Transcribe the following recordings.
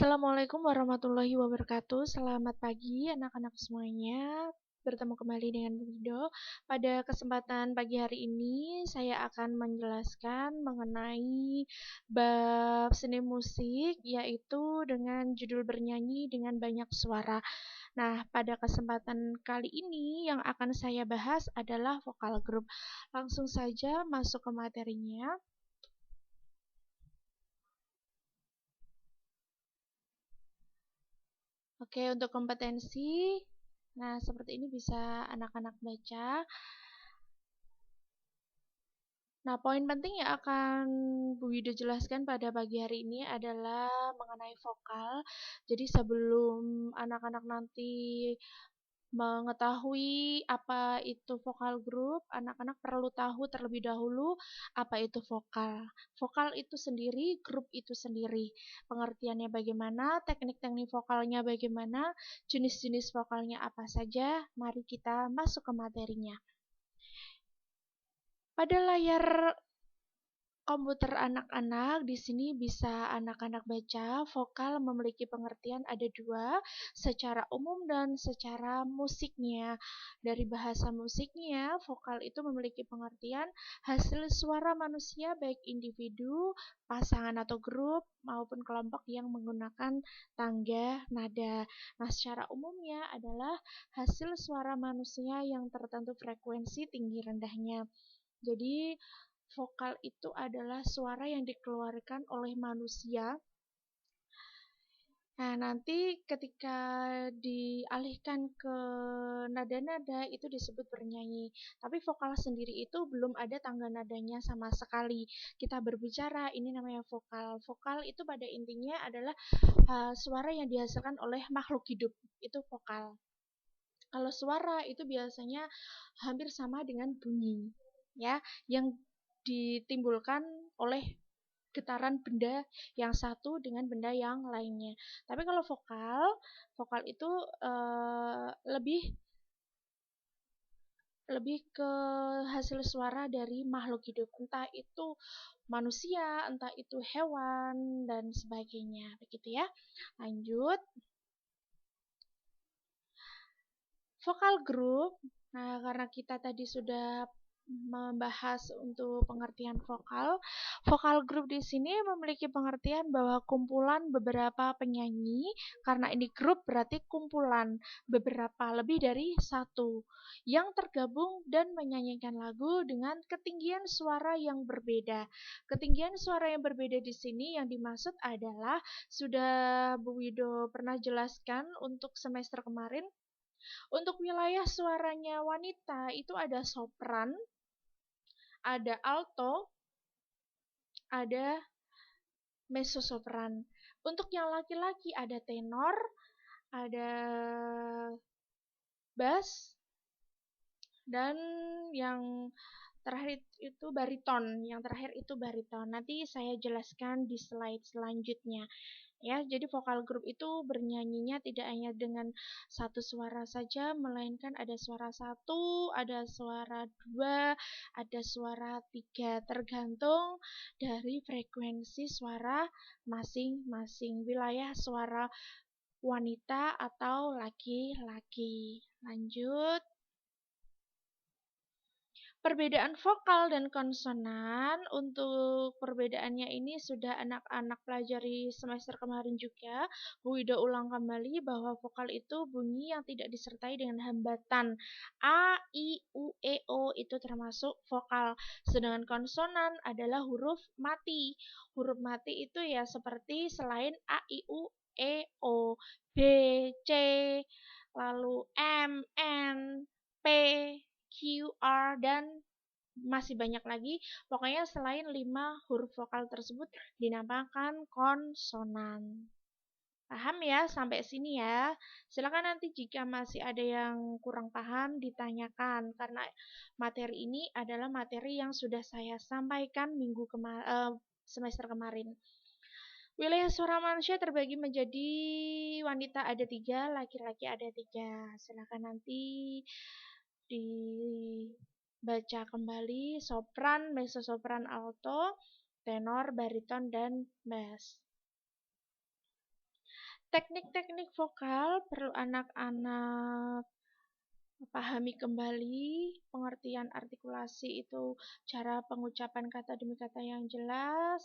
Assalamualaikum warahmatullahi wabarakatuh. Selamat pagi anak-anak semuanya. Bertemu kembali dengan Bu Wido. Pada kesempatan pagi hari ini saya akan menjelaskan mengenai bab seni musik, yaitu dengan judul bernyanyi dengan banyak suara. Nah, pada kesempatan kali ini yang akan saya bahas adalah vokal group. Langsung saja masuk ke materinya. Oke, untuk kompetensi, nah seperti ini bisa anak-anak baca. Nah, poin penting yang akan Bu Wido jelaskan pada pagi hari ini adalah mengenai vokal. Jadi sebelum anak-anak nanti mengetahui apa itu vokal group, anak-anak perlu tahu terlebih dahulu apa itu vokal. Vokal itu sendiri, grup itu sendiri. Pengertiannya bagaimana, teknik-teknik vokalnya bagaimana, jenis-jenis vokalnya apa saja. Mari kita masuk ke materinya. Pada layar komputer anak-anak, di sini bisa anak-anak baca, vokal memiliki pengertian ada dua, secara umum dan secara musiknya. Dari bahasa musiknya, vokal itu memiliki pengertian hasil suara manusia baik individu, pasangan atau grup, maupun kelompok yang menggunakan tangga nada. Nah, secara umumnya adalah hasil suara manusia yang tertentu frekuensi tinggi rendahnya. Jadi, vokal itu adalah suara yang dikeluarkan oleh manusia. Nah, nanti ketika dialihkan ke nada-nada itu disebut bernyanyi. Tapi vokal sendiri itu belum ada tangga nadanya sama sekali. Kita berbicara, ini namanya vokal. Vokal itu pada intinya adalah suara yang dihasilkan oleh makhluk hidup. Itu vokal. Kalau suara itu biasanya hampir sama dengan bunyi, ya, yang ditimbulkan oleh getaran benda yang satu dengan benda yang lainnya. Tapi kalau vokal, vokal itu lebih ke hasil suara dari makhluk hidup, entah itu manusia, entah itu hewan dan sebagainya, begitu ya. Lanjut. Vokal group. Nah, karena kita tadi sudah membahas untuk pengertian vokal, vokal group di sini memiliki pengertian bahwa kumpulan beberapa penyanyi, karena ini grup berarti kumpulan beberapa lebih dari satu yang tergabung dan menyanyikan lagu dengan ketinggian suara yang berbeda. Ketinggian suara yang berbeda di sini yang dimaksud adalah sudah Bu Wido pernah jelaskan untuk semester kemarin. Untuk wilayah suaranya wanita itu ada sopran, ada alto, ada mezzo-sopran. Untuk yang laki-laki ada tenor, ada bass, dan yang terakhir itu bariton. Yang terakhir itu bariton. Nanti saya jelaskan di slide selanjutnya. Ya, jadi vokal grup itu bernyanyinya tidak hanya dengan satu suara saja, melainkan ada suara satu, ada suara dua, ada suara tiga, tergantung dari frekuensi suara masing-masing, wilayah suara wanita atau laki-laki. Lanjut. Perbedaan vokal dan konsonan, untuk perbedaannya ini sudah anak-anak pelajari semester kemarin juga. Bu Wido ulang kembali bahwa vokal itu bunyi yang tidak disertai dengan hambatan. A, I, U, E, O itu termasuk vokal. Sedangkan konsonan adalah huruf mati. Huruf mati itu ya seperti selain A, I, U, E, O, B, C, lalu M, N, P, Q, R, dan masih banyak lagi. Pokoknya selain 5 huruf vokal tersebut dinamakan konsonan. Paham ya sampai sini ya? Silakan nanti jika masih ada yang kurang paham ditanyakan, karena materi ini adalah materi yang sudah saya sampaikan semester kemarin. Wilayah suara manusia terbagi menjadi wanita ada 3, laki-laki ada 3. Silakan nanti dibaca kembali sopran, mezzo-sopran, alto, tenor, bariton, dan bass. Teknik-teknik vokal perlu anak-anak pahami kembali. Pengertian artikulasi itu cara pengucapan kata demi kata yang jelas.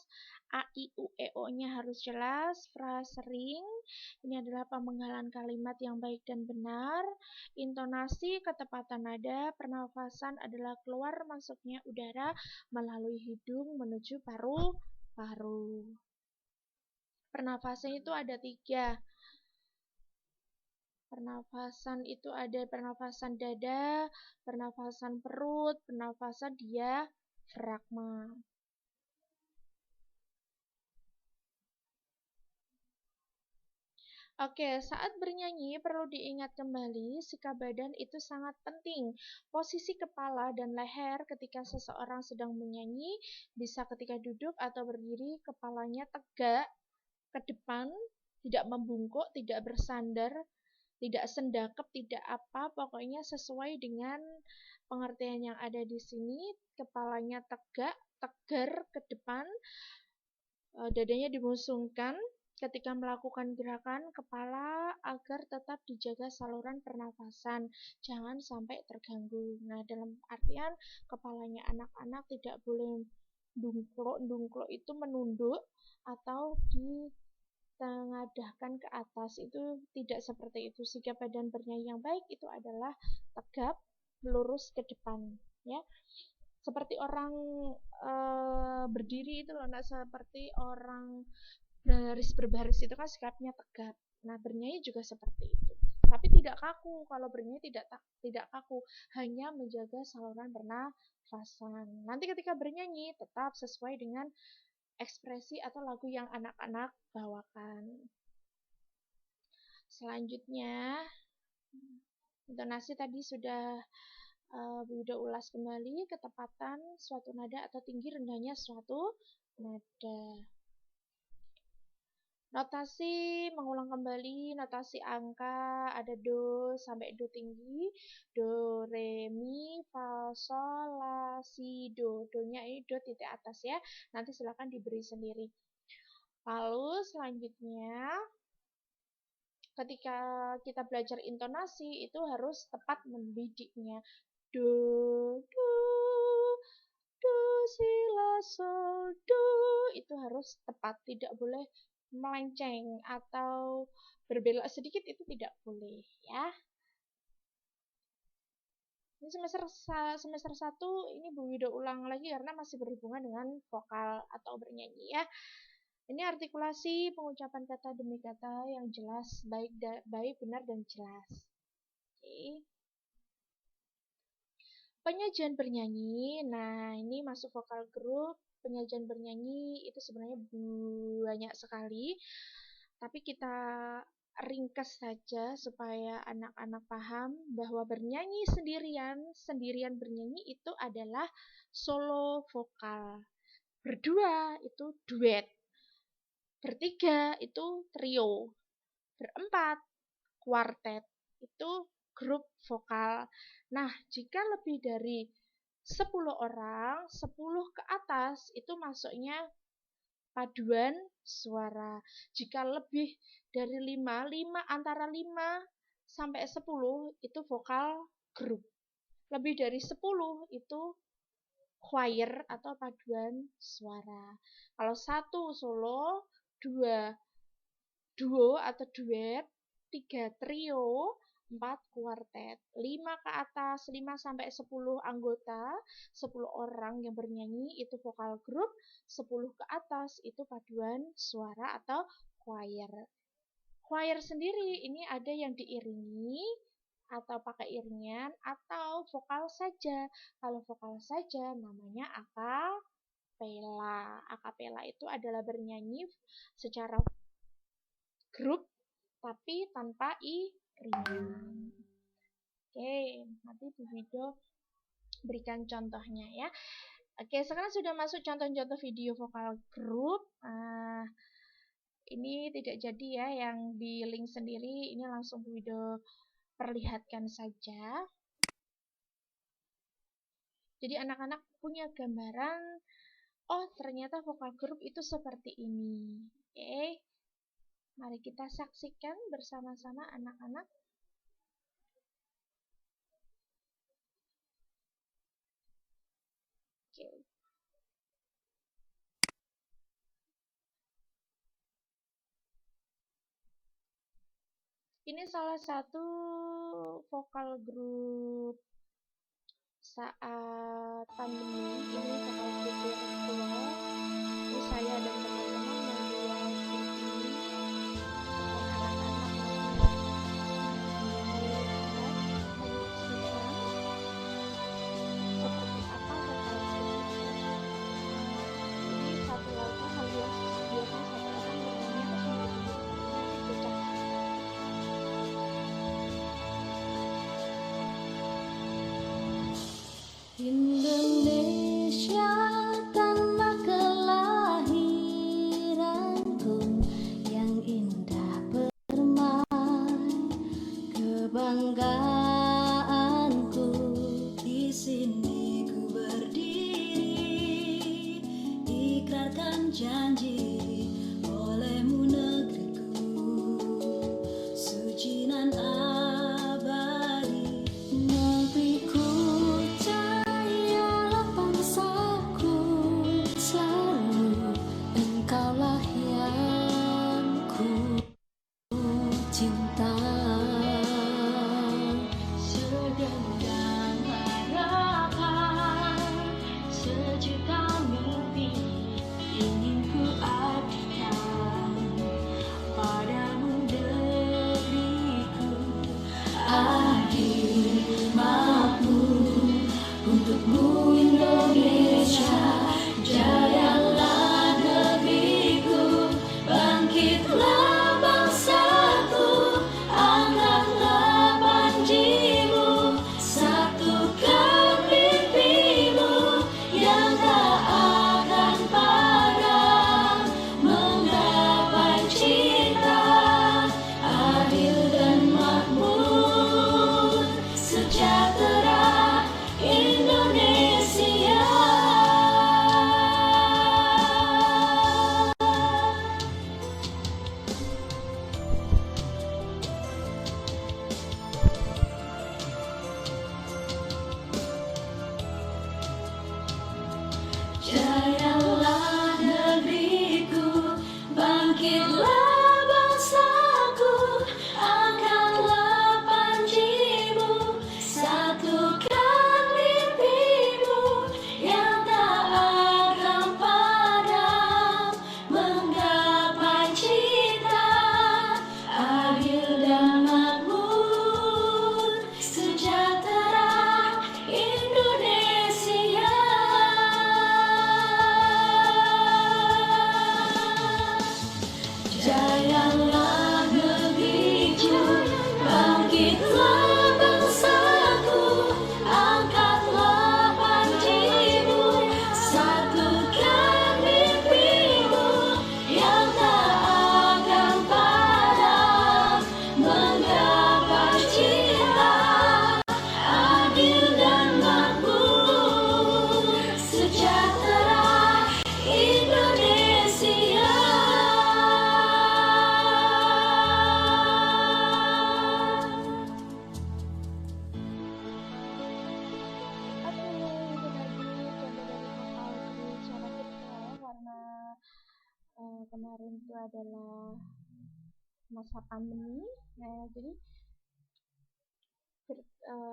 A, I, U, E, O-nya harus jelas. Frasering, ini adalah pemenggalan kalimat yang baik dan benar. Intonasi, ketepatan nada. Pernafasan adalah keluar masuknya udara melalui hidung menuju paru-paru. Pernafasan itu ada 3. Pernafasan itu ada pernafasan dada, pernafasan perut, pernafasan diafragma. Oke, saat bernyanyi perlu diingat kembali sikap badan itu sangat penting. Posisi kepala dan leher ketika seseorang sedang menyanyi bisa ketika duduk atau berdiri, kepalanya tegak ke depan, tidak membungkuk, tidak bersandar, tidak sendakep, tidak apa, pokoknya sesuai dengan pengertian yang ada di sini. Kepalanya tegak, tegar ke depan, dadanya dimusungkan ketika melakukan gerakan kepala agar tetap dijaga saluran pernafasan, jangan sampai terganggu. Nah, dalam artian kepalanya anak-anak tidak boleh dungklok itu menunduk atau tengadahkan ke atas, itu tidak seperti itu. Sikap badan bernyanyi yang baik itu adalah tegap, lurus ke depan, ya. Seperti orang berdiri itu loh, nah, seperti orang berbaris itu kan sikapnya tegap. Nah, bernyanyi juga seperti itu. Tapi tidak kaku. Kalau bernyanyi tidak kaku, hanya menjaga saluran pernafasan. Nanti ketika bernyanyi tetap sesuai dengan ekspresi atau lagu yang anak-anak bawakan. Selanjutnya, intonasi tadi sudah ulas kembali, ketepatan suatu nada atau tinggi rendahnya suatu nada. Notasi, mengulang kembali, notasi angka, ada do sampai do tinggi, do, re, mi, fa, sol, la, si, do. Do-nya ini do titik atas ya, nanti silakan diberi sendiri. Lalu selanjutnya, ketika kita belajar intonasi, itu harus tepat mendidiknya. Do, do, do, si, la, sol, do. Itu harus tepat, tidak boleh melenceng atau berbelok sedikit, itu tidak boleh ya. Ini semester 1 ini Bu Wido ulang lagi karena masih berhubungan dengan vokal atau bernyanyi ya. Ini artikulasi pengucapan kata demi kata yang jelas, baik, benar, dan jelas. Oke. Penyajian bernyanyi, nah ini masuk vokal grup. Penyajian bernyanyi itu sebenarnya banyak sekali, tapi kita ringkas saja supaya anak-anak paham bahwa bernyanyi sendirian bernyanyi itu adalah solo vokal. Berdua itu duet. Bertiga itu trio. Berempat kuartet. Itu grup vokal. Nah, jika lebih dari 10 orang, 10 ke atas itu masuknya paduan suara. Jika lebih dari 5 antara 5 sampai 10 itu vokal grup. Lebih dari 10 itu choir atau paduan suara. Kalau 1 solo, 2 duo atau duet, 3 trio, 4 kuartet, 5 ke atas, 5 sampai 10 anggota, 10 orang yang bernyanyi itu vokal grup, 10 ke atas itu paduan suara atau choir. Choir sendiri ini ada yang diiringi atau pakai iringan atau vokal saja. Kalau vokal saja namanya akapela. Akapela itu adalah bernyanyi secara grup tapi tanpa iringan. Oke, nanti Bu Wido berikan contohnya ya. Oke, sekarang sudah masuk contoh-contoh video vokal grup. Ini tidak jadi ya yang di link sendiri, ini langsung Bu Wido perlihatkan saja. Jadi anak-anak punya gambaran, oh ternyata vokal grup itu seperti ini. Oke, Mari kita saksikan bersama-sama anak-anak. Oke. Ini salah satu vokal grup saat pandemi. Ini vokal grup virtual. Ini saya dan teman-teman membuat ini bersama anak-anak seperti apa vokal grup. Jadi satu lagu hanya biasanya satu orang bernyanyi atau nanti pecah. Indonesia tanah kelahiranku yang indah permai, kebanggaanku. Di sini ku berdiri, ikrarkan janji olehmu negeriku, suci nan abadi negeriku. Engkaulah yang ku cinta. Segenggam harapan, sejuta mimpi ingin ku artikan padamu diriku. Adil makmur untukmu Indonesia, jayalah negeriku, bangkitlah bangsaku, angkatlah panjimu, satukan mimpimu yang tak akan padam, menggapai cinta adil dan makmur, sejahtera Indonesia. Jayalah negeriku, bangkitlah bangsaku, angkatlah panjimu, satukan mimpimu yang tak akan padam, menggapai cinta adil dan makmur, sejahtera Indonesia. Jayalah negeriku, bangkitlah bangsaku, angkatlah panjimu, satukan mimpimu yang tak akan padam, menggapai cinta adil dan makmur, sejahtera Indonesia. Oke, itu tadi contoh dari vokal grup secara virtual karena kemarin itu adalah masa pandemi. Nah, jadi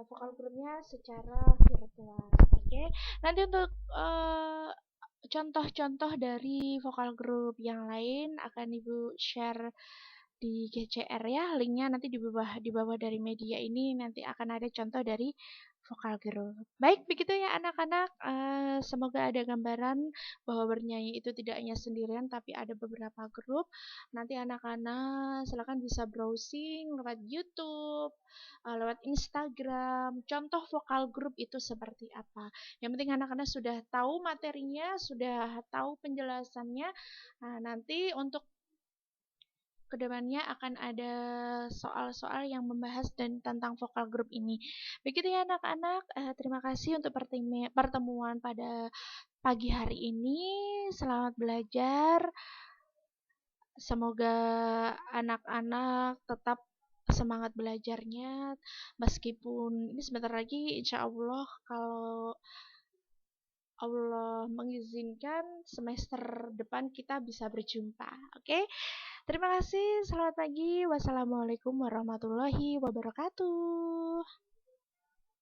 vokal grupnya secara virtual. Oke, nanti untuk contoh-contoh dari vokal grup yang lain akan Ibu share di GCR ya, linknya nanti di bawah dari media ini nanti akan ada contoh dari vokal grup. Baik, begitu ya anak-anak. Semoga ada gambaran bahwa bernyanyi itu tidak hanya sendirian, tapi ada beberapa grup. Nanti anak-anak silakan bisa browsing lewat YouTube, lewat Instagram. Contoh vokal grup itu seperti apa? Yang penting anak-anak sudah tahu materinya, sudah tahu penjelasannya. Nah, nanti untuk kedepannya akan ada soal-soal yang membahas tentang vokal grup ini. Begitu ya anak-anak, terima kasih untuk pertemuan pada pagi hari ini. Selamat belajar. Semoga anak-anak tetap semangat belajarnya, meskipun ini sebentar lagi insya Allah kalau Allah mengizinkan semester depan kita bisa berjumpa. Oke, terima kasih. Selamat pagi. Wassalamualaikum warahmatullahi wabarakatuh.